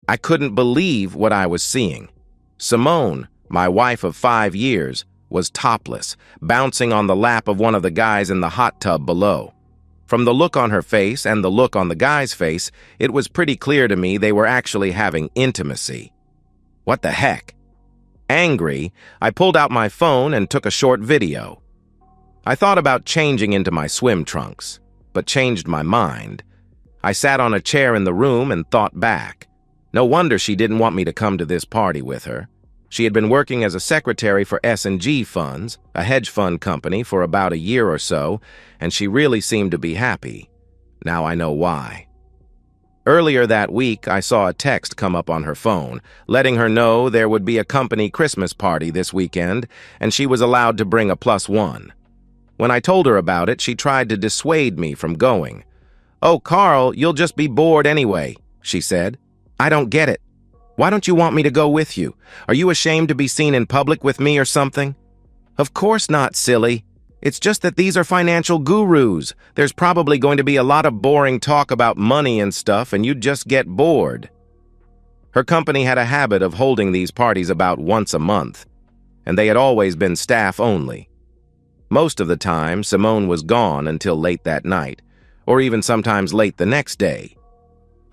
I couldn't believe what I was seeing. Simone, my wife of 5 years, was topless, bouncing on the lap of one of the guys in the hot tub below. From the look on her face and the look on the guy's face, it was pretty clear to me they were actually having intimacy. What the heck? Angry, I pulled out my phone and took a short video. I thought about changing into my swim trunks, but changed my mind. I sat on a chair in the room and thought back. No wonder she didn't want me to come to this party with her. She had been working as a secretary for S&G Funds, a hedge fund company, for about a year or so, and she really seemed to be happy. Now I know why. Earlier that week, I saw a text come up on her phone, letting her know there would be a company Christmas party this weekend, and she was allowed to bring a +1. When I told her about it, she tried to dissuade me from going. "Oh, Carl, you'll just be bored anyway," she said. "I don't get it. Why don't you want me to go with you? Are you ashamed to be seen in public with me or something?" "Of course not, silly. It's just that these are financial gurus. There's probably going to be a lot of boring talk about money and stuff, and you'd just get bored." Her company had a habit of holding these parties about once a month, and they had always been staff only. Most of the time, Simone was gone until late that night, or even sometimes late the next day.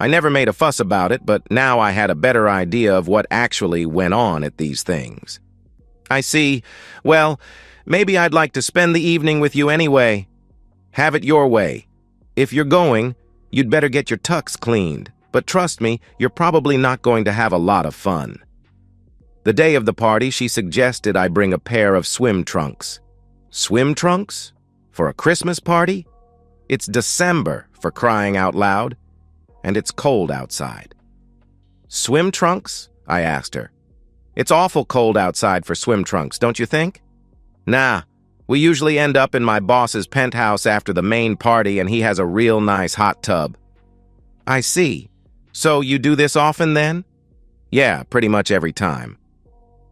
I never made a fuss about it, but now I had a better idea of what actually went on at these things. "I see. Well, maybe I'd like to spend the evening with you anyway. Have it your way. If you're going, you'd better get your tux cleaned, but trust me, you're probably not going to have a lot of fun." The day of the party, she suggested I bring a pair of swim trunks. Swim trunks? For a Christmas party? It's December, for crying out loud, and it's cold outside. "Swim trunks?" I asked her. "It's awful cold outside for swim trunks, don't you think?" "Nah, we usually end up in my boss's penthouse after the main party, and he has a real nice hot tub." "I see. So you do this often then?" "Yeah, pretty much every time."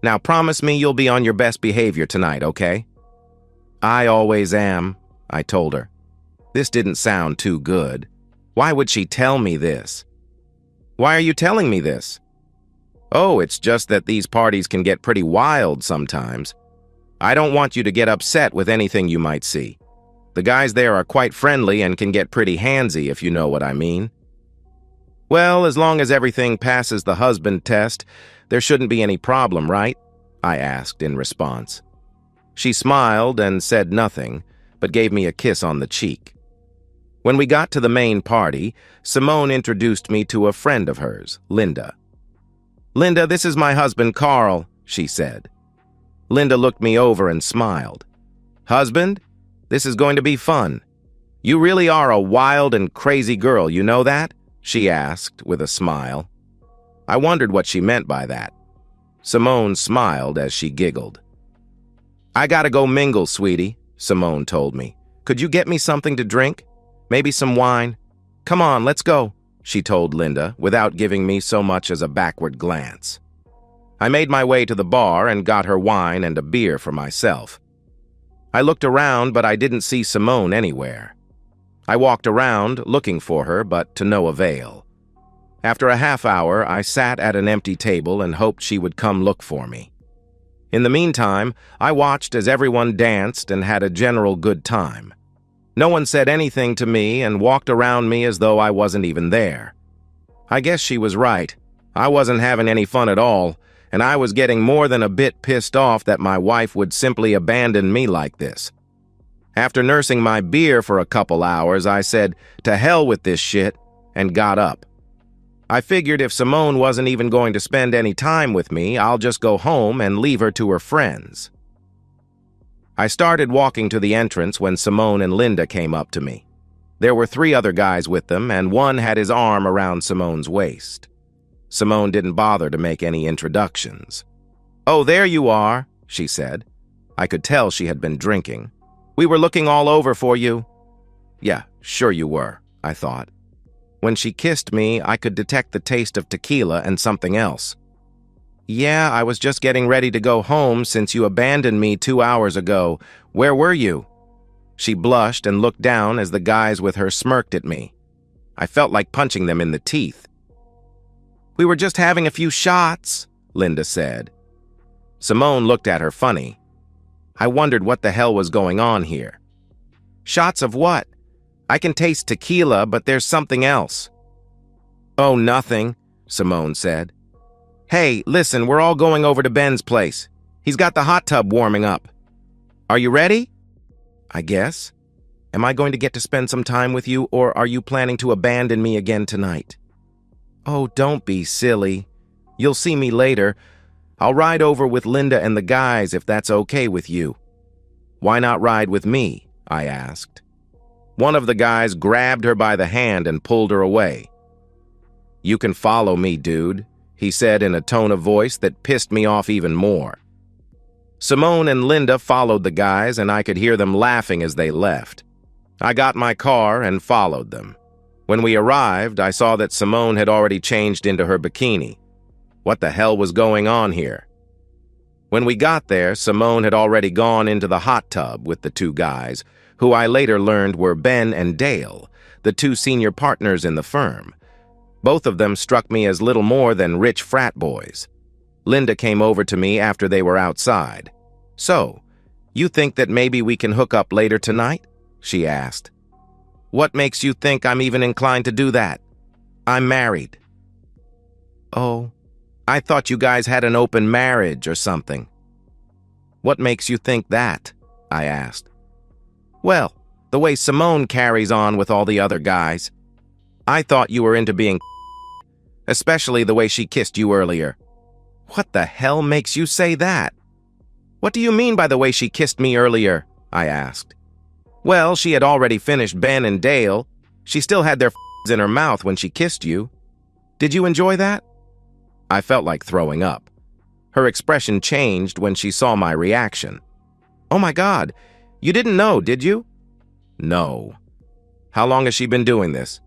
"Now promise me you'll be on your best behavior tonight, okay?" "I always am," I told her. This didn't sound too good. Why would she tell me this? "Why are you telling me this?" "Oh, it's just that these parties can get pretty wild sometimes. I don't want you to get upset with anything you might see. The guys there are quite friendly and can get pretty handsy, if you know what I mean." "Well, as long as everything passes the husband test, there shouldn't be any problem, right?" I asked in response. She smiled and said nothing, but gave me a kiss on the cheek. When we got to the main party, Simone introduced me to a friend of hers, Linda. "Linda, this is my husband, Carl," she said. Linda looked me over and smiled. "Husband? This is going to be fun. You really are a wild and crazy girl, you know that?" she asked with a smile. I wondered what she meant by that. Simone smiled as she giggled. "I gotta go mingle, sweetie," Simone told me. "Could you get me something to drink? Maybe some wine? Come on, let's go," she told Linda, without giving me so much as a backward glance. I made my way to the bar and got her wine and a beer for myself. I looked around, but I didn't see Simone anywhere. I walked around, looking for her, but to no avail. After a half hour, I sat at an empty table and hoped she would come look for me. In the meantime, I watched as everyone danced and had a general good time. No one said anything to me and walked around me as though I wasn't even there. I guess she was right. I wasn't having any fun at all, and I was getting more than a bit pissed off that my wife would simply abandon me like this. After nursing my beer for a couple hours, I said, "To hell with this shit," and got up. I figured if Simone wasn't even going to spend any time with me, I'll just go home and leave her to her friends. I started walking to the entrance when Simone and Linda came up to me. There were 3 other guys with them, and one had his arm around Simone's waist. Simone didn't bother to make any introductions. "Oh, there you are," she said. I could tell she had been drinking. "We were looking all over for you." Yeah, sure you were, I thought. When she kissed me, I could detect the taste of tequila and something else. "Yeah, I was just getting ready to go home since you abandoned me 2 hours ago. Where were you?" She blushed and looked down as the guys with her smirked at me. I felt like punching them in the teeth. We were just having a few shots, Linda said. Simone looked at her funny. I wondered what the hell was going on here. Shots of what? I can taste tequila, but there's something else. Oh, nothing, Simone said. Hey, listen, we're all going over to Ben's place. He's got the hot tub warming up. Are you ready? I guess. Am I going to get to spend some time with you, or are you planning to abandon me again tonight? Oh, don't be silly. You'll see me later. I'll ride over with Linda and the guys if that's okay with you. Why not ride with me? I asked. One of the guys grabbed her by the hand and pulled her away. You can follow me, dude, he said in a tone of voice that pissed me off even more. Simone and Linda followed the guys, and I could hear them laughing as they left. I got my car and followed them. When we arrived, I saw that Simone had already changed into her bikini. What the hell was going on here? When we got there, Simone had already gone into the hot tub with the two guys, who I later learned were Ben and Dale, the two senior partners in the firm. Both of them struck me as little more than rich frat boys. Linda came over to me after they were outside. So, you think that maybe we can hook up later tonight? She asked. What makes you think I'm even inclined to do that? I'm married. Oh, I thought you guys had an open marriage or something. What makes you think that? I asked. Well, the way Simone carries on with all the other guys. I thought you were into being especially the way she kissed you earlier. What the hell makes you say that? What do you mean by the way she kissed me earlier? I asked. Well, she had already finished Ben and Dale. She still had their in her mouth when she kissed you. Did you enjoy that? I felt like throwing up. Her expression changed when she saw my reaction. Oh my God, you didn't know, did you? No. How long has she been doing this?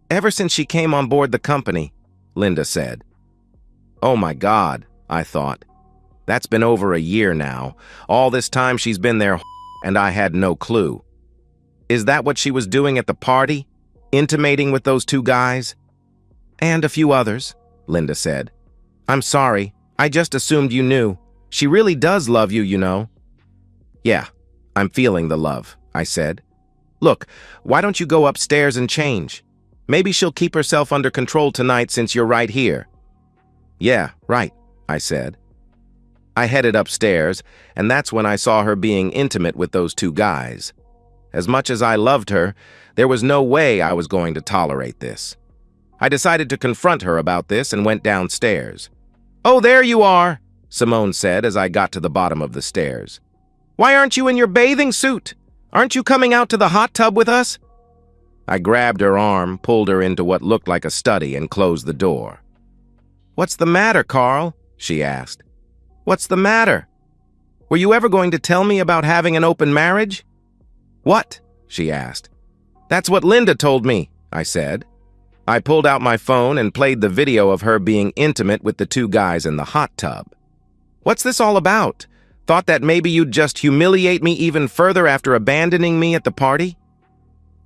Ever since she came on board the company, Linda said. Oh my God, I thought. That's been over a year now. All this time she's been there, and I had no clue. Is that what she was doing at the party? Intimating with those two guys? And a few others, Linda said. I'm sorry, I just assumed you knew. She really does love you, you know. Yeah, I'm feeling the love, I said. Look, why don't you go upstairs and change? Maybe she'll keep herself under control tonight since you're right here. Yeah, right, I said. I headed upstairs, and that's when I saw her being intimate with those two guys. As much as I loved her, there was no way I was going to tolerate this. I decided to confront her about this and went downstairs. Oh, there you are, Simone said as I got to the bottom of the stairs. Why aren't you in your bathing suit? Aren't you coming out to the hot tub with us? I grabbed her arm, pulled her into what looked like a study, and closed the door. What's the matter, Carl? She asked. What's the matter? Were you ever going to tell me about having an open marriage? What? She asked. That's what Linda told me, I said. I pulled out my phone and played the video of her being intimate with the two guys in the hot tub. What's this all about? Thought that maybe you'd just humiliate me even further after abandoning me at the party?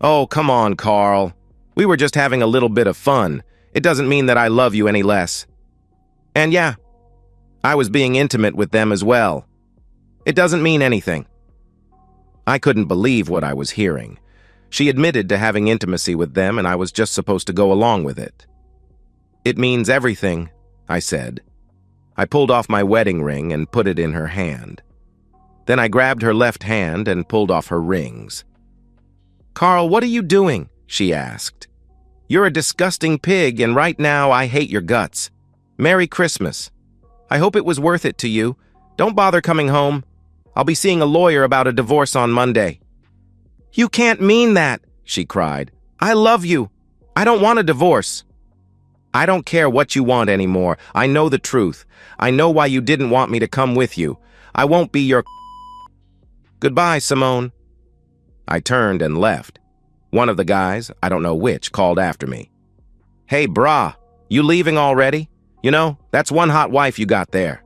Oh, come on, Carl. We were just having a little bit of fun. It doesn't mean that I love you any less. And yeah, I was being intimate with them as well. It doesn't mean anything. I couldn't believe what I was hearing. She admitted to having intimacy with them, and I was just supposed to go along with it. It means everything, I said. I pulled off my wedding ring and put it in her hand. Then I grabbed her left hand and pulled off her rings. Carl, what are you doing? She asked. You're a disgusting pig, and right now I hate your guts. Merry Christmas. I hope it was worth it to you. Don't bother coming home. I'll be seeing a lawyer about a divorce on Monday. You can't mean that, she cried. I love you. I don't want a divorce. I don't care what you want anymore. I know the truth. I know why you didn't want me to come with you. I won't be your Goodbye, Simone. I turned and left. One of the guys, I don't know which, called after me. Hey, brah, you leaving already? You know, that's one hot wife you got there.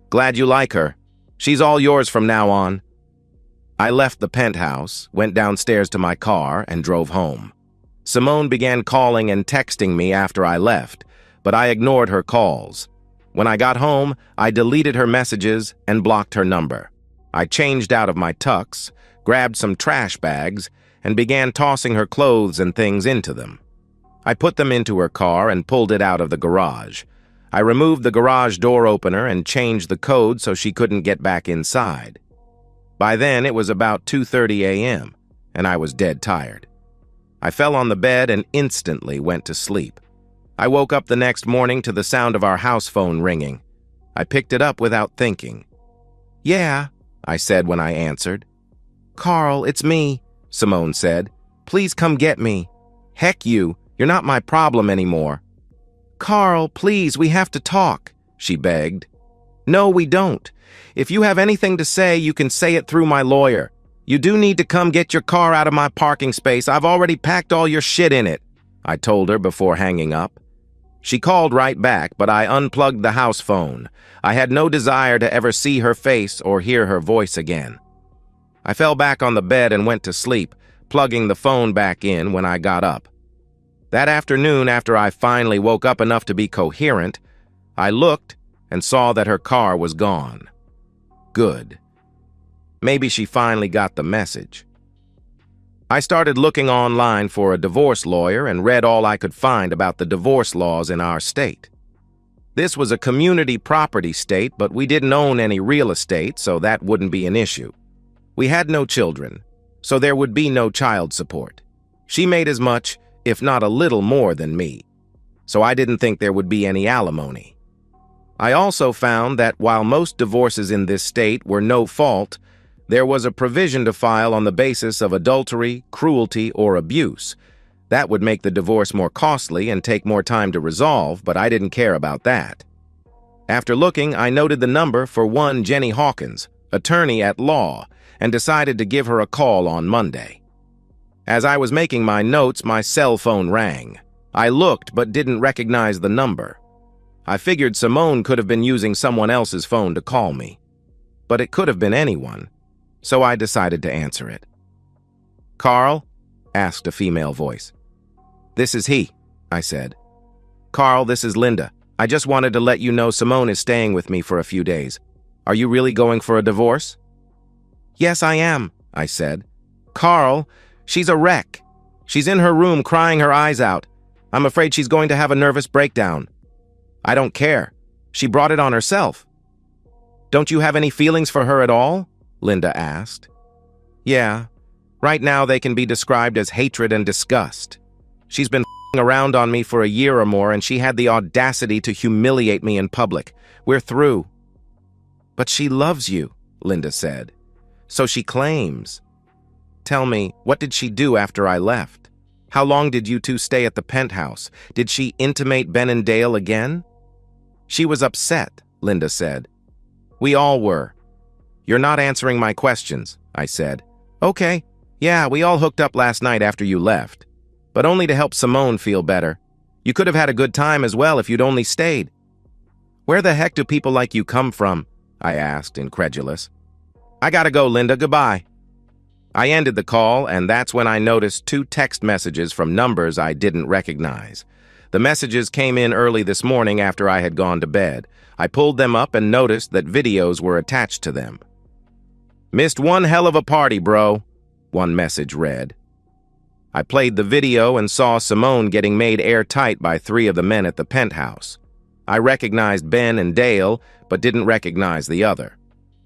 Glad you like her. She's all yours from now on. I left the penthouse, went downstairs to my car, and drove home. Simone began calling and texting me after I left, but I ignored her calls. When I got home, I deleted her messages and blocked her number. I changed out of my tux, grabbed some trash bags, and began tossing her clothes and things into them. I put them into her car and pulled it out of the garage. I removed the garage door opener and changed the code so she couldn't get back inside. By then, it was about 2:30 a.m., and I was dead tired. I fell on the bed and instantly went to sleep. I woke up the next morning to the sound of our house phone ringing. I picked it up without thinking. "Yeah," I said when I answered. "Carl, it's me," Simone said. "Please come get me." "Heck you, you're not my problem anymore." "Carl, please, we have to talk," she begged. "No, we don't. If you have anything to say, you can say it through my lawyer. You do need to come get your car out of my parking space. I've already packed all your shit in it," I told her before hanging up. She called right back, but I unplugged the house phone. I had no desire to ever see her face or hear her voice again. I fell back on the bed and went to sleep, plugging the phone back in when I got up. That afternoon, after I finally woke up enough to be coherent, I looked and saw that her car was gone. Good. Maybe she finally got the message. I started looking online for a divorce lawyer and read all I could find about the divorce laws in our state. This was a community property state, but we didn't own any real estate, so that wouldn't be an issue. We had no children, so there would be no child support. She made as much, if not a little more than me, so I didn't think there would be any alimony. I also found that while most divorces in this state were no fault, there was a provision to file on the basis of adultery, cruelty, or abuse. That would make the divorce more costly and take more time to resolve, but I didn't care about that. After looking, I noted the number for one Jenny Hawkins, attorney at law, and decided to give her a call on Monday. As I was making my notes, my cell phone rang. I looked but didn't recognize the number. I figured Simone could have been using someone else's phone to call me. But it could have been anyone, so I decided to answer it. "Carl?" asked a female voice. "This is he," I said. "Carl, this is Linda. I just wanted to let you know Simone is staying with me for a few days. Are you really going for a divorce?" "Yes, I am," I said. "Carl, she's a wreck. She's in her room crying her eyes out. I'm afraid she's going to have a nervous breakdown." "I don't care. She brought it on herself." "Don't you have any feelings for her at all?" Linda asked. "Yeah. Right now they can be described as hatred and disgust. She's been f***ing around on me for a year or more, and she had the audacity to humiliate me in public. We're through." "But she loves you," Linda said. "So she claims." "Tell me, what did she do after I left? How long did you two stay at the penthouse? Did she intimate Ben and Dale again?" "She was upset," Linda said. "We all were." "You're not answering my questions," I said. "Okay, yeah, we all hooked up last night after you left, but only to help Simone feel better. You could have had a good time as well if you'd only stayed." "Where the heck do people like you come from?" I asked, incredulous. "I gotta go, Linda. Goodbye." I ended the call, and that's when I noticed 2 text messages from numbers I didn't recognize. The messages came in early this morning after I had gone to bed. I pulled them up and noticed that videos were attached to them. "Missed one hell of a party, bro," one message read. I played the video and saw Simone getting made airtight by 3 of the men at the penthouse. I recognized Ben and Dale, but didn't recognize the other.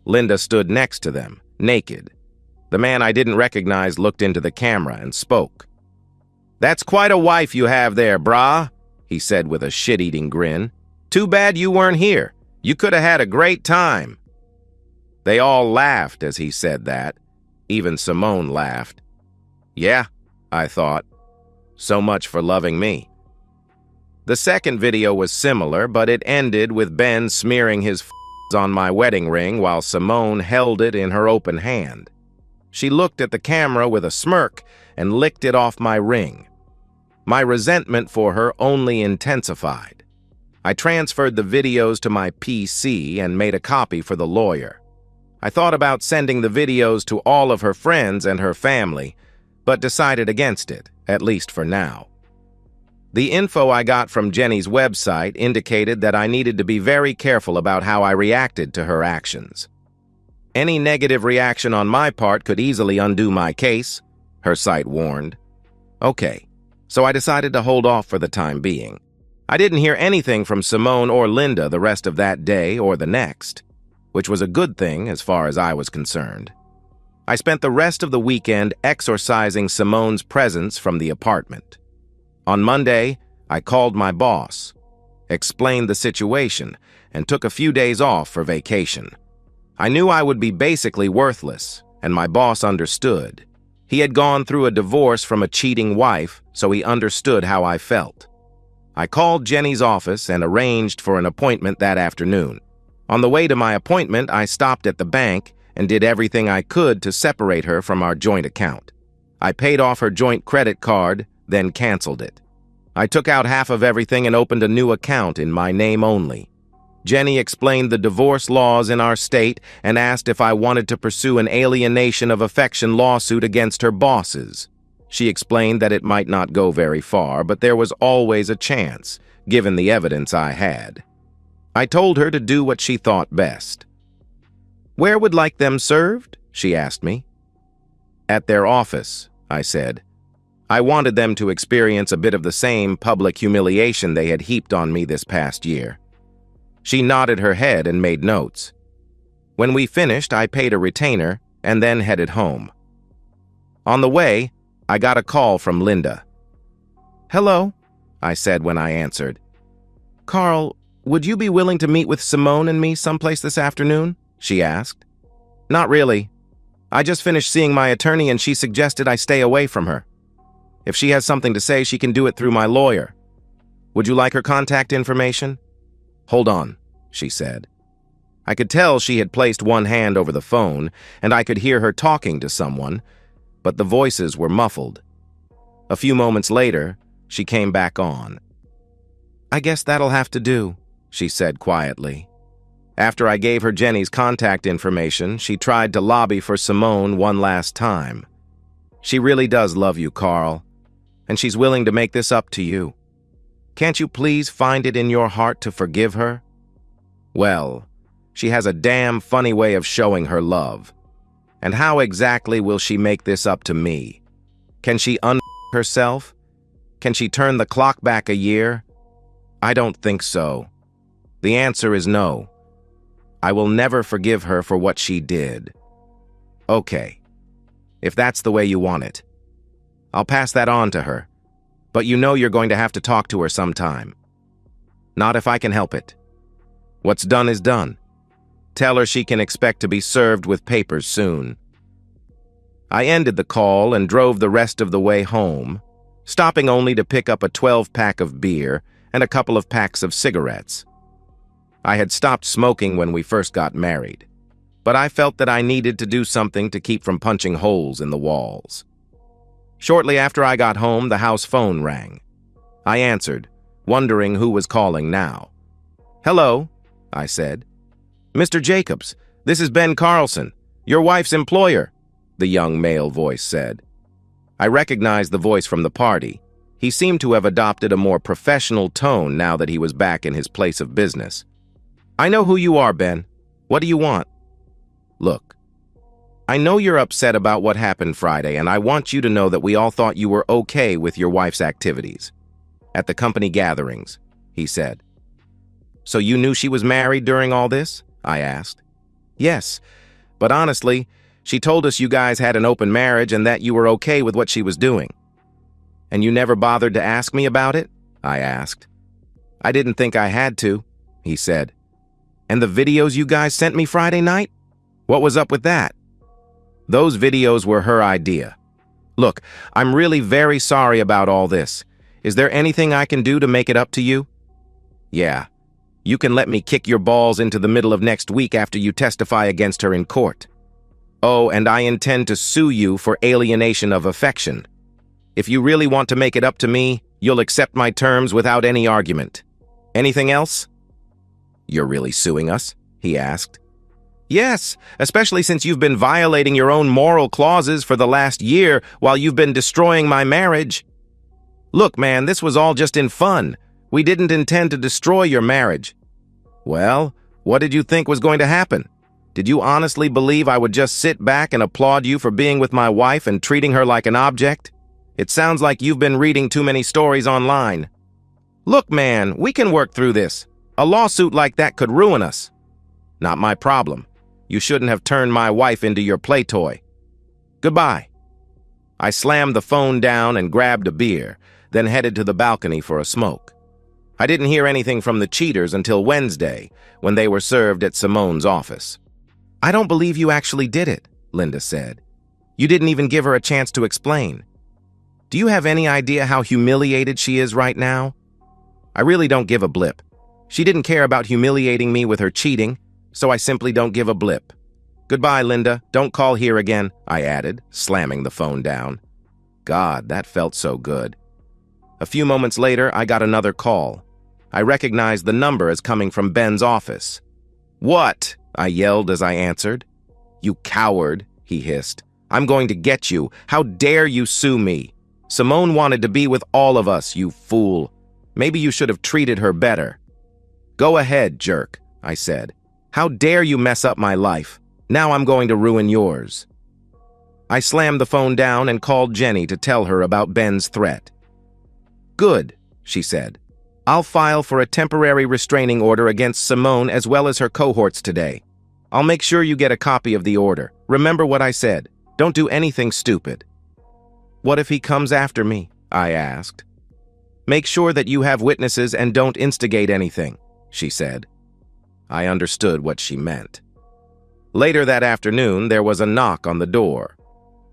Linda stood next to them, naked. The man I didn't recognize looked into the camera and spoke. "That's quite a wife you have there, brah," he said with a shit-eating grin. "Too bad you weren't here. You could have had a great time." They all laughed as he said that. Even Simone laughed. Yeah, I thought. So much for loving me. The second video was similar, but it ended with Ben smearing his on my wedding ring while Simone held it in her open hand. She looked at the camera with a smirk and licked it off my ring. My resentment for her only intensified. I transferred the videos to my PC and made a copy for the lawyer. I thought about sending the videos to all of her friends and her family, but decided against it, at least for now. The info I got from Jenny's website indicated that I needed to be very careful about how I reacted to her actions. Any negative reaction on my part could easily undo my case, her site warned. Okay, so I decided to hold off for the time being. I didn't hear anything from Simone or Linda the rest of that day or the next, which was a good thing as far as I was concerned. I spent the rest of the weekend exorcising Simone's presence from the apartment. On Monday, I called my boss, explained the situation, and took a few days off for vacation. I knew I would be basically worthless, and my boss understood. He had gone through a divorce from a cheating wife, so he understood how I felt. I called Jenny's office and arranged for an appointment that afternoon. On the way to my appointment, I stopped at the bank and did everything I could to separate her from our joint account. I paid off her joint credit card, then canceled it. I took out half of everything and opened a new account in my name only. Jenny explained the divorce laws in our state and asked if I wanted to pursue an alienation of affection lawsuit against her bosses. She explained that it might not go very far, but there was always a chance, given the evidence I had. I told her to do what she thought best. "Where would like them served?" she asked me. "At their office," I said. I wanted them to experience a bit of the same public humiliation they had heaped on me this past year. She nodded her head and made notes. When we finished, I paid a retainer and then headed home. On the way, I got a call from Linda. "Hello," I said when I answered. "Carl, would you be willing to meet with Simone and me someplace this afternoon?" she asked. "Not really. I just finished seeing my attorney and she suggested I stay away from her. If she has something to say, she can do it through my lawyer. Would you like her contact information?" "Hold on," she said. I could tell she had placed one hand over the phone, and I could hear her talking to someone, but the voices were muffled. A few moments later, she came back on. "I guess that'll have to do," she said quietly. After I gave her Jenny's contact information, she tried to lobby for Simone one last time. "She really does love you, Carl, and she's willing to make this up to you. Can't you please find it in your heart to forgive her?" Well, she has a damn funny way of showing her love. And how exactly will she make this up to me? Can she herself? Can she turn the clock back a year? I don't think so. The answer is no. I will never forgive her for what she did. Okay, if that's the way you want it. I'll pass that on to her, but you know you're going to have to talk to her sometime. Not if I can help it. What's done is done. Tell her she can expect to be served with papers soon. I ended the call and drove the rest of the way home, stopping only to pick up a 12-pack of beer and a couple of packs of cigarettes. I had stopped smoking when we first got married, but I felt that I needed to do something to keep from punching holes in the walls. Shortly after I got home, the house phone rang. I answered, wondering who was calling now. "Hello," I said. "Mr. Jacobs, this is Ben Carlson, your wife's employer," the young male voice said. I recognized the voice from the party. He seemed to have adopted a more professional tone now that he was back in his place of business. "I know who you are, Ben. What do you want?" "Look, I know you're upset about what happened Friday, and I want you to know that we all thought you were okay with your wife's activities at the company gatherings," he said. "So you knew she was married during all this?" I asked. "Yes, but honestly, she told us you guys had an open marriage and that you were okay with what she was doing." "And you never bothered to ask me about it?" I asked. "I didn't think I had to," he said. "And the videos you guys sent me Friday night? What was up with that?" "Those videos were her idea. Look, I'm really very sorry about all this. Is there anything I can do to make it up to you?" "Yeah. You can let me kick your balls into the middle of next week after you testify against her in court. Oh, and I intend to sue you for alienation of affection. If you really want to make it up to me, you'll accept my terms without any argument. Anything else?" "You're really suing us?" he asked. "Yes, especially since you've been violating your own moral clauses for the last year while you've been destroying my marriage." Look, man, this was all just in fun. We didn't intend to destroy your marriage. Well, what did you think was going to happen? Did you honestly believe I would just sit back and applaud you for being with my wife and treating her like an object? It sounds like you've been reading too many stories online. Look, man, we can work through this. A lawsuit like that could ruin us. Not my problem. You shouldn't have turned my wife into your play toy. Goodbye. I slammed the phone down and grabbed a beer, then headed to the balcony for a smoke. I didn't hear anything from the cheaters until Wednesday, when they were served at Simone's office. I don't believe you actually did it, Linda said. You didn't even give her a chance to explain. Do you have any idea how humiliated she is right now? I really don't give a blip. She didn't care about humiliating me with her cheating, so I simply don't give a blip. Goodbye, Linda. Don't call here again, I added, slamming the phone down. God, that felt so good. A few moments later, I got another call. I recognized the number as coming from Ben's office. What? I yelled as I answered. You coward, he hissed. I'm going to get you. How dare you sue me? Simone wanted to be with all of us, you fool. Maybe you should have treated her better. Go ahead, jerk, I said. How dare you mess up my life? Now I'm going to ruin yours. I slammed the phone down and called Jenny to tell her about Ben's threat. Good, she said. I'll file for a temporary restraining order against Simone as well as her cohorts today. I'll make sure you get a copy of the order. Remember what I said. Don't do anything stupid. What if he comes after me? I asked. Make sure that you have witnesses and don't instigate anything, she said. I understood what she meant. Later that afternoon, there was a knock on the door.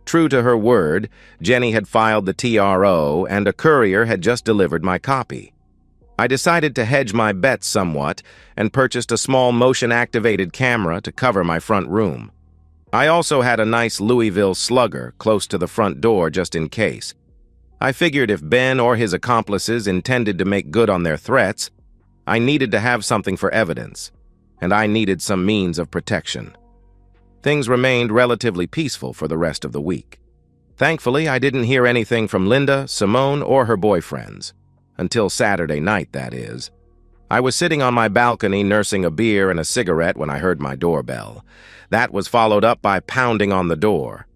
True to her word, Jenny had filed the TRO and a courier had just delivered my copy. I decided to hedge my bets somewhat and purchased a small motion-activated camera to cover my front room. I also had a nice Louisville Slugger close to the front door just in case. I figured if Ben or his accomplices intended to make good on their threats, I needed to have something for evidence, and I needed some means of protection. Things remained relatively peaceful for the rest of the week. Thankfully, I didn't hear anything from Linda, Simone, or her boyfriends. Until Saturday night, that is. I was sitting on my balcony nursing a beer and a cigarette when I heard my doorbell. That was followed up by pounding on the door.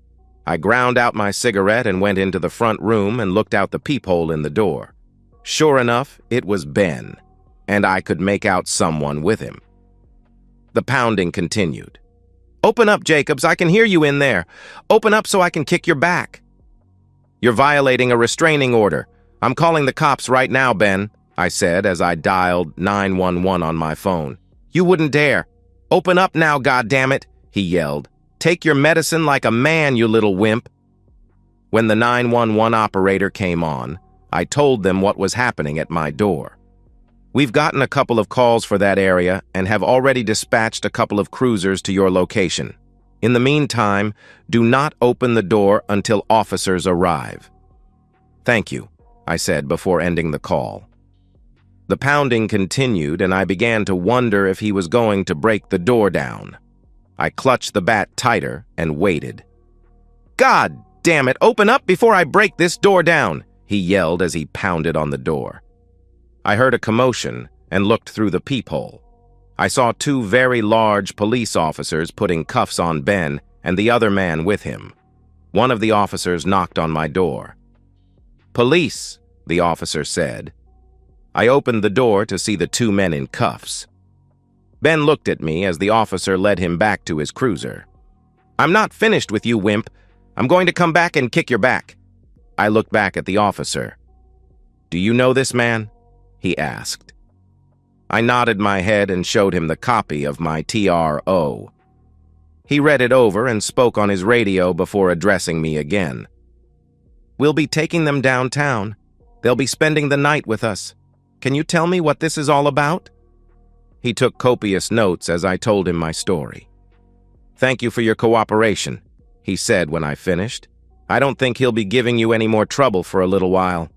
I ground out my cigarette and went into the front room and looked out the peephole in the door. Sure enough, it was Ben, and I could make out someone with him. The pounding continued. Open up, Jacobs, I can hear you in there. Open up so I can kick your back. You're violating a restraining order. I'm calling the cops right now, Ben, I said as I dialed 911 on my phone. You wouldn't dare. Open up now, goddammit, he yelled. Take your medicine like a man, you little wimp. When the 911 operator came on, I told them what was happening at my door. We've gotten a couple of calls for that area and have already dispatched a couple of cruisers to your location. In the meantime, do not open the door until officers arrive. Thank you, I said before ending the call. The pounding continued and I began to wonder if he was going to break the door down. I clutched the bat tighter and waited. God damn it, open up before I break this door down, he yelled as he pounded on the door. I heard a commotion and looked through the peephole. I saw two very large police officers putting cuffs on Ben and the other man with him. One of the officers knocked on my door. Police, the officer said. I opened the door to see the two men in cuffs. Ben looked at me as the officer led him back to his cruiser. I'm not finished with you, wimp. I'm going to come back and kick your back. I looked back at the officer. Do you know this man? He asked. I nodded my head and showed him the copy of my TRO. He read it over and spoke on his radio before addressing me again. We'll be taking them downtown. They'll be spending the night with us. Can you tell me what this is all about? He took copious notes as I told him my story. Thank you for your cooperation, he said when I finished. I don't think he'll be giving you any more trouble for a little while.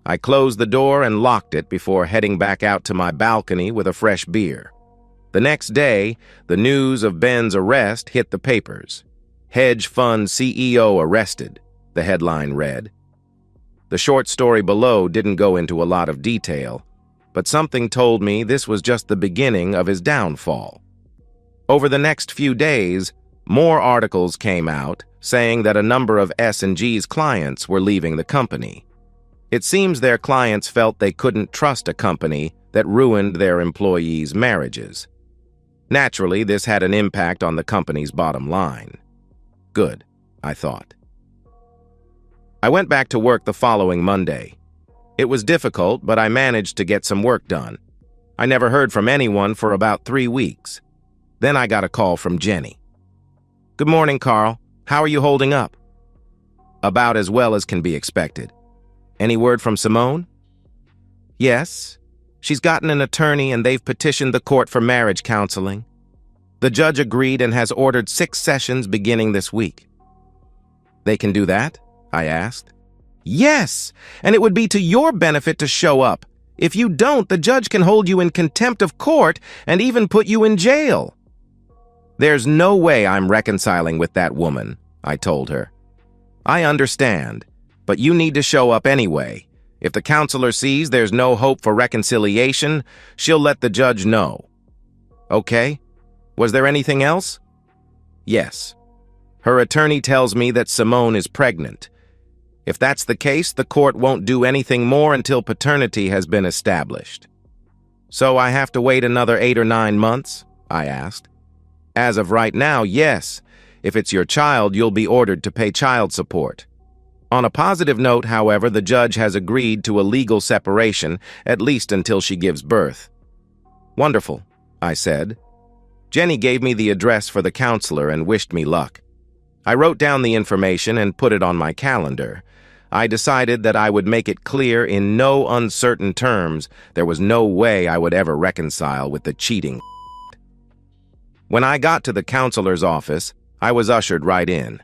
I closed the door and locked it before heading back out to my balcony with a fresh beer. The next day, the news of Ben's arrest hit the papers. Hedge fund CEO arrested, the headline read. The short story below didn't go into a lot of detail, but something told me this was just the beginning of his downfall. Over the next few days, more articles came out saying that a number of S&G's clients were leaving the company. It seems their clients felt they couldn't trust a company that ruined their employees' marriages. Naturally, this had an impact on the company's bottom line. Good, I thought. I went back to work the following Monday. It was difficult, but I managed to get some work done. I never heard from anyone for about 3 weeks. Then I got a call from Jenny. "Good morning, Carl. How are you holding up?" "About as well as can be expected." "Any word from Simone?" "Yes. She's gotten an attorney and they've petitioned the court for marriage counseling. The judge agreed and has ordered 6 sessions beginning this week." "They can do that?" I asked. "Yes, and it would be to your benefit to show up. If you don't, the judge can hold you in contempt of court and even put you in jail." "There's no way I'm reconciling with that woman," I told her. "I understand, but you need to show up anyway. If the counselor sees there's no hope for reconciliation, she'll let the judge know." "Okay. Was there anything else?" "Yes. Her attorney tells me that Simone is pregnant. If that's the case, the court won't do anything more until paternity has been established." "So I have to wait another 8 or 9 months?" I asked. "As of right now, yes. If it's your child, you'll be ordered to pay child support." On a positive note, however, the judge has agreed to a legal separation, at least until she gives birth. "Wonderful," I said. Jenny gave me the address for the counselor and wished me luck. I wrote down the information and put it on my calendar. I decided that I would make it clear in no uncertain terms there was no way I would ever reconcile with the cheating. When I got to the counselor's office, I was ushered right in.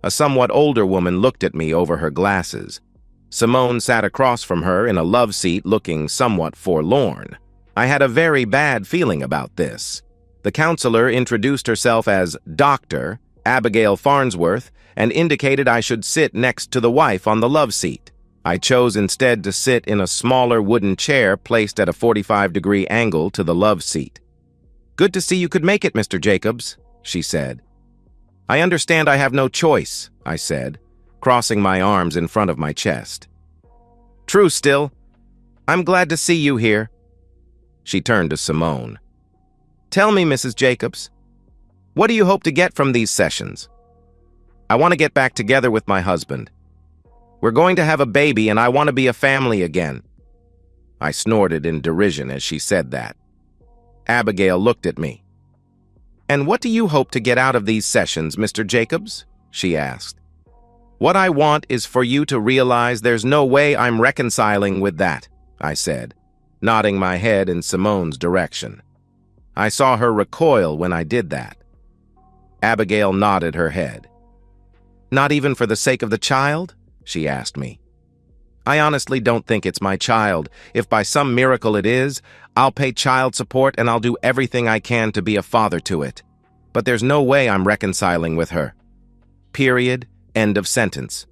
A somewhat older woman looked at me over her glasses. Simone sat across from her in a love seat looking somewhat forlorn. I had a very bad feeling about this. The counselor introduced herself as Dr. Abigail Farnsworth and indicated I should sit next to the wife on the love seat. I chose instead to sit in a smaller wooden chair placed at a 45-degree angle to the love seat. "Good to see you could make it, Mr. Jacobs," she said. "I understand I have no choice," I said, crossing my arms in front of my chest. "True still. I'm glad to see you here." She turned to Simone. "Tell me, Mrs. Jacobs, what do you hope to get from these sessions?" "I want to get back together with my husband. We're going to have a baby and I want to be a family again." I snorted in derision as she said that. Abigail looked at me. "And what do you hope to get out of these sessions, Mr. Jacobs?" she asked. "What I want is for you to realize there's no way I'm reconciling with that," I said, nodding my head in Simone's direction. I saw her recoil when I did that. Abigail nodded her head. "Not even for the sake of the child?" she asked me. "I honestly don't think it's my child. If by some miracle it is, I'll pay child support and I'll do everything I can to be a father to it. But there's no way I'm reconciling with her. Period. End of sentence."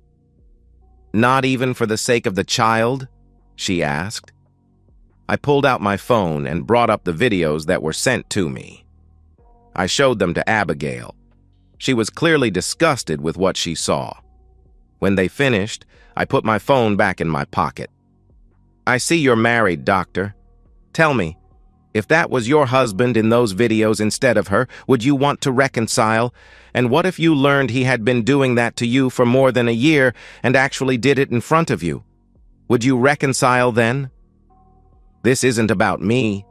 "Not even for the sake of the child?" she asked. I pulled out my phone and brought up the videos that were sent to me. I showed them to Abigail. She was clearly disgusted with what she saw. When they finished, I put my phone back in my pocket. "I see you're married, Doctor. Tell me, if that was your husband in those videos instead of her, would you want to reconcile? And what if you learned he had been doing that to you for more than a year and actually did it in front of you? Would you reconcile then? This isn't about me.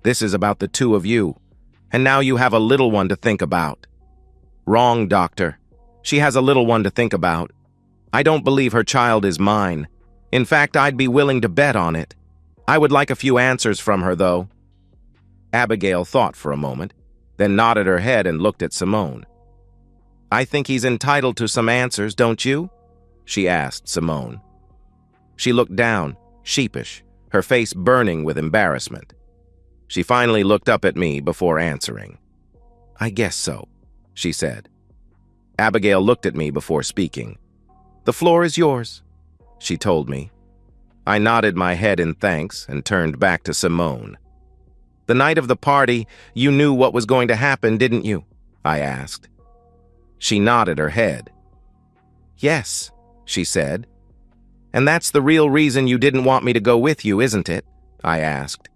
This is about the two of you. And now you have a little one to think about." "Wrong, Doctor. She has a little one to think about. I don't believe her child is mine. In fact, I'd be willing to bet on it. I would like a few answers from her, though." Abigail thought for a moment, then nodded her head and looked at Simone. "I think he's entitled to some answers, don't you?" she asked Simone. She looked down, sheepish, her face burning with embarrassment. She finally looked up at me before answering. "I guess so," she said. Abigail looked at me before speaking. "The floor is yours." she told me. I nodded my head in thanks and turned back to Simone. The night of the party, you knew what was going to happen, didn't you? I asked. She nodded her head. Yes, she said. And that's the real reason you didn't want me to go with you, isn't it? I asked.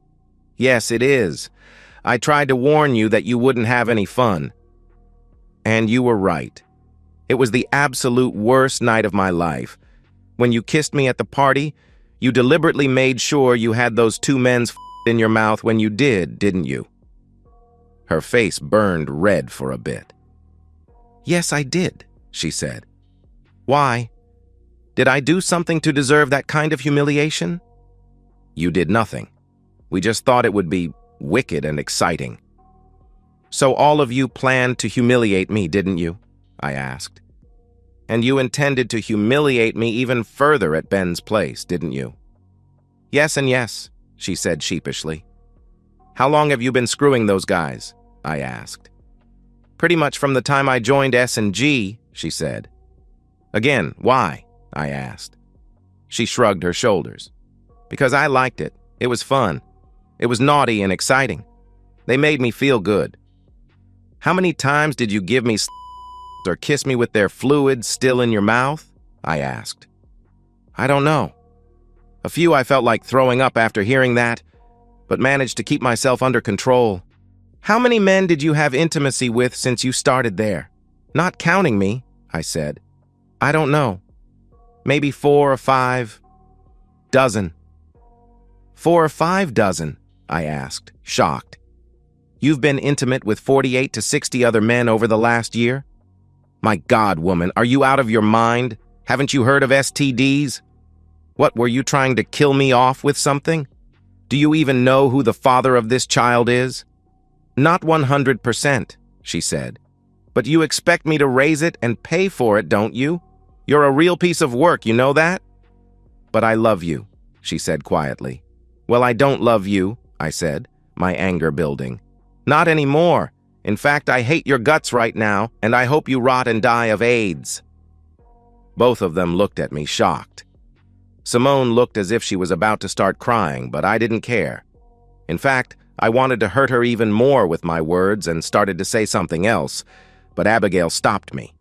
Yes, it is. I tried to warn you that you wouldn't have any fun. And you were right. It was the absolute worst night of my life. When you kissed me at the party, you deliberately made sure you had those two men's in your mouth when you did, didn't you? Her face burned red for a bit. Yes, I did, she said. Why? Did I do something to deserve that kind of humiliation? You did nothing. We just thought it would be wicked and exciting. So all of you planned to humiliate me, didn't you? I asked. And you intended to humiliate me even further at Ben's place, didn't you? Yes and yes, she said sheepishly. How long have you been screwing those guys? I asked. Pretty much from the time I joined S&G, she said. Again, why? I asked. She shrugged her shoulders. Because I liked it. It was fun. It was naughty and exciting. They made me feel good. How many times did you give me or kiss me with their fluids still in your mouth? I asked. I don't know. A few I felt like throwing up after hearing that, but managed to keep myself under control. How many men did you have intimacy with since you started there? Not counting me, I said. I don't know. Maybe 4 or 5 dozen. 4 or 5 dozen, I asked, shocked. You've been intimate with 48 to 60 other men over the last year? My God, woman, are you out of your mind? Haven't you heard of STDs? What, were you trying to kill me off with something? Do you even know who the father of this child is? Not 100%, she said. But you expect me to raise it and pay for it, don't you? You're a real piece of work, you know that? But I love you, she said quietly. Well, I don't love you, I said, my anger building. Not anymore. In fact, I hate your guts right now, and I hope you rot and die of AIDS. Both of them looked at me, shocked. Simone looked as if she was about to start crying, but I didn't care. In fact, I wanted to hurt her even more with my words and started to say something else, but Abigail stopped me.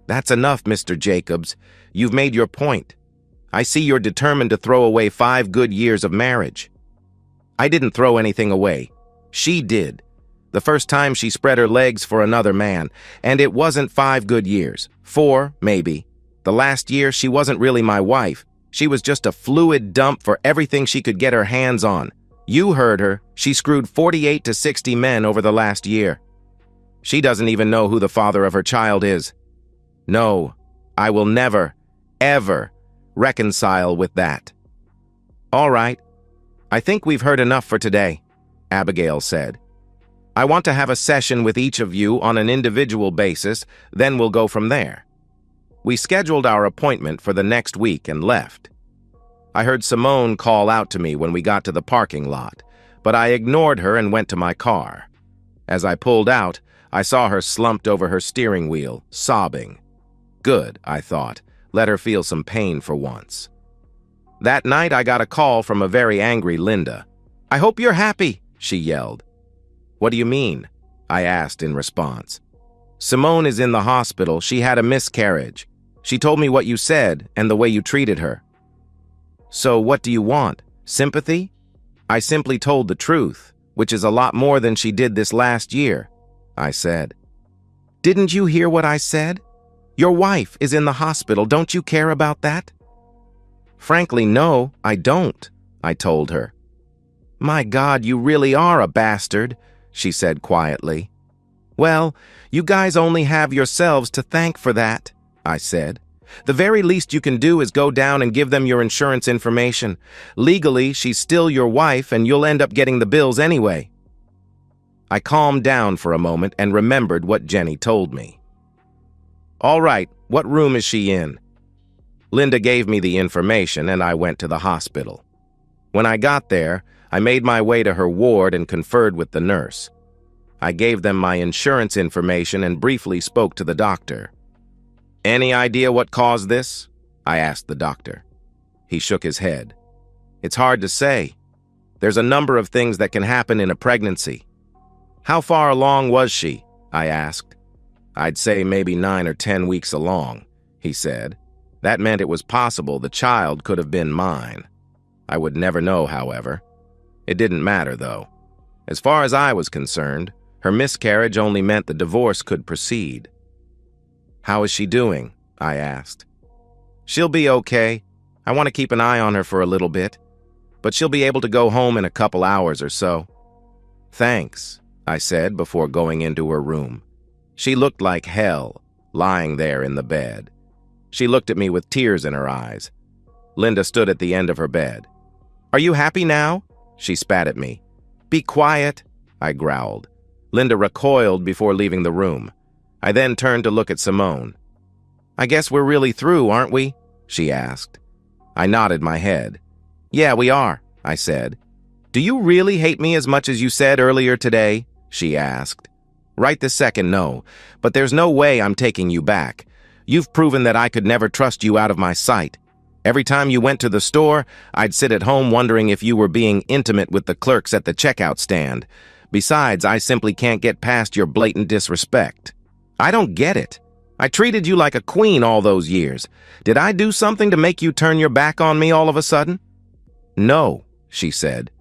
That's enough, Mr. Jacobs. You've made your point. I see you're determined to throw away 5 good years of marriage. I didn't throw anything away. She did. The first time she spread her legs for another man, and it wasn't 5 good years. 4, maybe. The last year, she wasn't really my wife. She was just a fluid dump for everything she could get her hands on. You heard her. She screwed 48 to 60 men over the last year. She doesn't even know who the father of her child is. No, I will never, ever reconcile with that. All right. I think we've heard enough for today, Abigail said. I want to have a session with each of you on an individual basis, then we'll go from there. We scheduled our appointment for the next week and left. I heard Simone call out to me when we got to the parking lot, but I ignored her and went to my car. As I pulled out, I saw her slumped over her steering wheel, sobbing. Good, I thought. Let her feel some pain for once. That night, I got a call from a very angry Linda. I hope you're happy, she yelled. What do you mean? I asked in response. Simone is in the hospital. She had a miscarriage. She told me what you said and the way you treated her. So what do you want? Sympathy? I simply told the truth, which is a lot more than she did this last year, I said. Didn't you hear what I said? Your wife is in the hospital. Don't you care about that? Frankly, no, I don't, I told her. My God, you really are a bastard, she said quietly. Well, you guys only have yourselves to thank for that, I said. The very least you can do is go down and give them your insurance information. Legally, she's still your wife and you'll end up getting the bills anyway. I calmed down for a moment and remembered what Jenny told me. All right, what room is she in? Linda gave me the information and I went to the hospital. When I got there, I made my way to her ward and conferred with the nurse. I gave them my insurance information and briefly spoke to the doctor. Any idea what caused this? I asked the doctor. He shook his head. It's hard to say. There's a number of things that can happen in a pregnancy. How far along was she? I asked. I'd say maybe 9 or 10 weeks along, he said. That meant it was possible the child could have been mine. I would never know, however. It didn't matter, though. As far as I was concerned, her miscarriage only meant the divorce could proceed. How is she doing? I asked. She'll be okay. I want to keep an eye on her for a little bit, but she'll be able to go home in a couple hours or so. Thanks, I said before going into her room. She looked like hell, lying there in the bed. She looked at me with tears in her eyes. Linda stood at the end of her bed. Are you happy now? She spat at me. Be quiet, I growled. Linda recoiled before leaving the room. I then turned to look at Simone. I guess we're really through, aren't we? She asked. I nodded my head. Yeah, we are, I said. Do you really hate me as much as you said earlier today? She asked. Right this second, no, but there's no way I'm taking you back. You've proven that I could never trust you out of my sight. Every time you went to the store, I'd sit at home wondering if you were being intimate with the clerks at the checkout stand. Besides, I simply can't get past your blatant disrespect. I don't get it. I treated you like a queen all those years. Did I do something to make you turn your back on me all of a sudden? No, she said.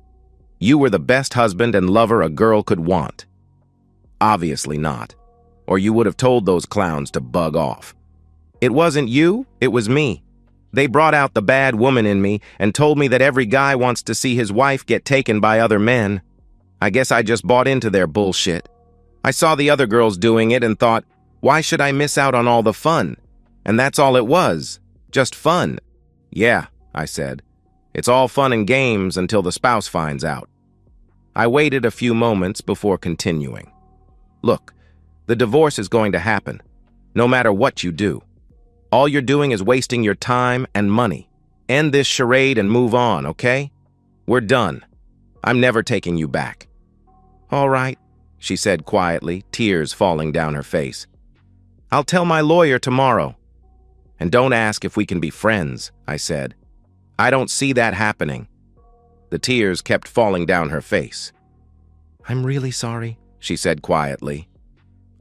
You were the best husband and lover a girl could want. Obviously not, or you would have told those clowns to bug off. It wasn't you, it was me. They brought out the bad woman in me and told me that every guy wants to see his wife get taken by other men. I guess I just bought into their bullshit. I saw the other girls doing it and thought, why should I miss out on all the fun? And that's all it was, just fun. Yeah, I said. It's all fun and games until the spouse finds out. I waited a few moments before continuing. Look, the divorce is going to happen, no matter what you do. All you're doing is wasting your time and money. End this charade and move on, okay? We're done. I'm never taking you back. All right, she said quietly, tears falling down her face. I'll tell my lawyer tomorrow. And don't ask if we can be friends, I said. I don't see that happening. The tears kept falling down her face. I'm really sorry, she said quietly.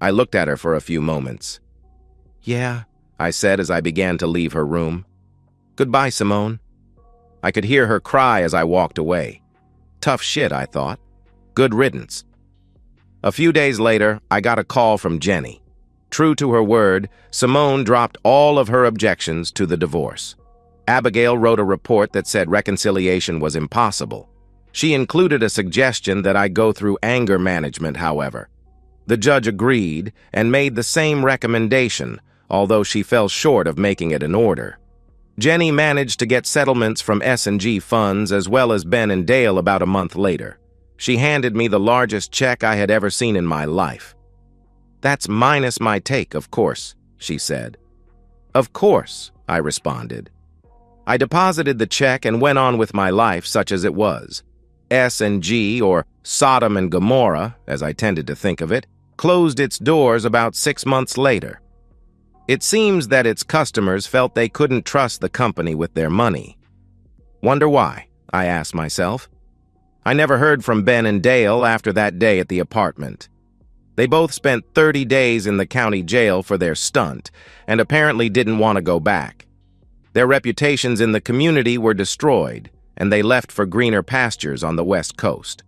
I looked at her for a few moments. Yeah, I said as I began to leave her room. Goodbye, Simone. I could hear her cry as I walked away. Tough shit, I thought. Good riddance. A few days later, I got a call from Jenny. True to her word, Simone dropped all of her objections to the divorce. Abigail wrote a report that said reconciliation was impossible. She included a suggestion that I go through anger management, however. The judge agreed and made the same recommendation, although she fell short of making it an order. Jenny managed to get settlements from S&G funds as well as Ben and Dale about a month later. She handed me the largest check I had ever seen in my life. That's minus my take, of course, she said. Of course, I responded. I deposited the check and went on with my life such as it was. S&G, or Sodom and Gomorrah, as I tended to think of it, closed its doors about 6 months later. It seems that its customers felt they couldn't trust the company with their money. Wonder why, I asked myself. I never heard from Ben and Dale after that day at the apartment. They both spent 30 days in the county jail for their stunt and apparently didn't want to go back. Their reputations in the community were destroyed, and they left for greener pastures on the West Coast.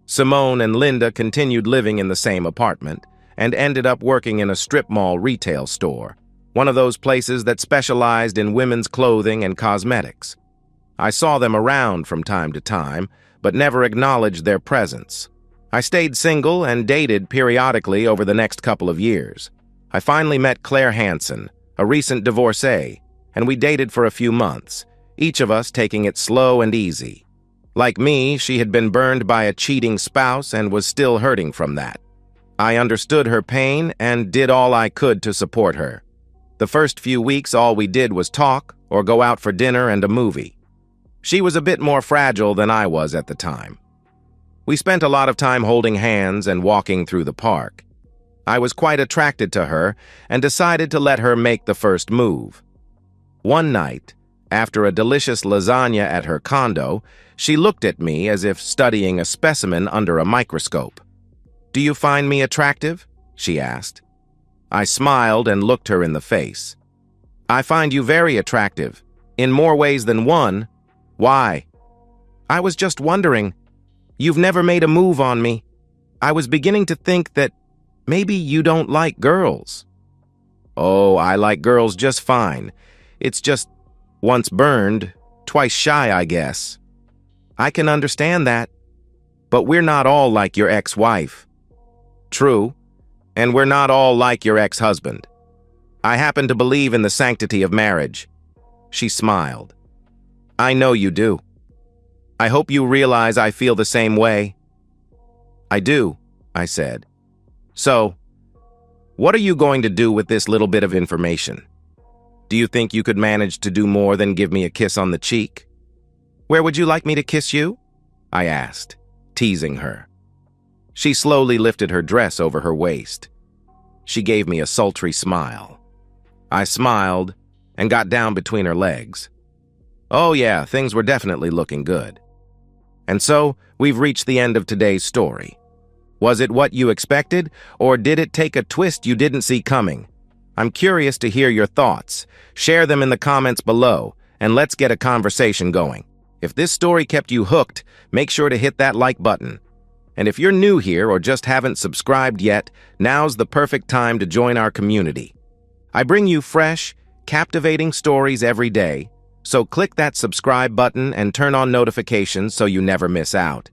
Simone and Linda continued living in the same apartment and ended up working in a strip mall retail store, one of those places that specialized in women's clothing and cosmetics. I saw them around from time to time, but never acknowledged their presence. I stayed single and dated periodically over the next couple of years. I finally met Claire Hansen, a recent divorcee, and we dated for a few months, each of us taking it slow and easy. Like me, she had been burned by a cheating spouse and was still hurting from that. I understood her pain and did all I could to support her. The first few weeks, all we did was talk or go out for dinner and a movie. She was a bit more fragile than I was at the time. We spent a lot of time holding hands and walking through the park. I was quite attracted to her and decided to let her make the first move. One night, after a delicious lasagna at her condo, she looked at me as if studying a specimen under a microscope. "Do you find me attractive?" she asked. I smiled and looked her in the face. "I find you very attractive, in more ways than one. Why?" "I was just wondering. You've never made a move on me. I was beginning to think that maybe you don't like girls." "Oh, I like girls just fine. It's just once burned, twice shy, I guess." "I can understand that. But we're not all like your ex-wife." "True. And we're not all like your ex-husband. I happen to believe in the sanctity of marriage." She smiled. "I know you do. I hope you realize I feel the same way." "I do," I said. "So, what are you going to do with this little bit of information? Do you think you could manage to do more than give me a kiss on the cheek?" "Where would you like me to kiss you?" I asked, teasing her. She slowly lifted her dress over her waist. She gave me a sultry smile. I smiled and got down between her legs. Oh yeah, things were definitely looking good. And so, we've reached the end of today's story. Was it what you expected, or did it take a twist you didn't see coming? I'm curious to hear your thoughts. Share them in the comments below, and let's get a conversation going. If this story kept you hooked, make sure to hit that like button. And if you're new here or just haven't subscribed yet, now's the perfect time to join our community. I bring you fresh, captivating stories every day, so click that subscribe button and turn on notifications so you never miss out.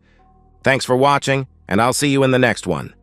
Thanks for watching, and I'll see you in the next one.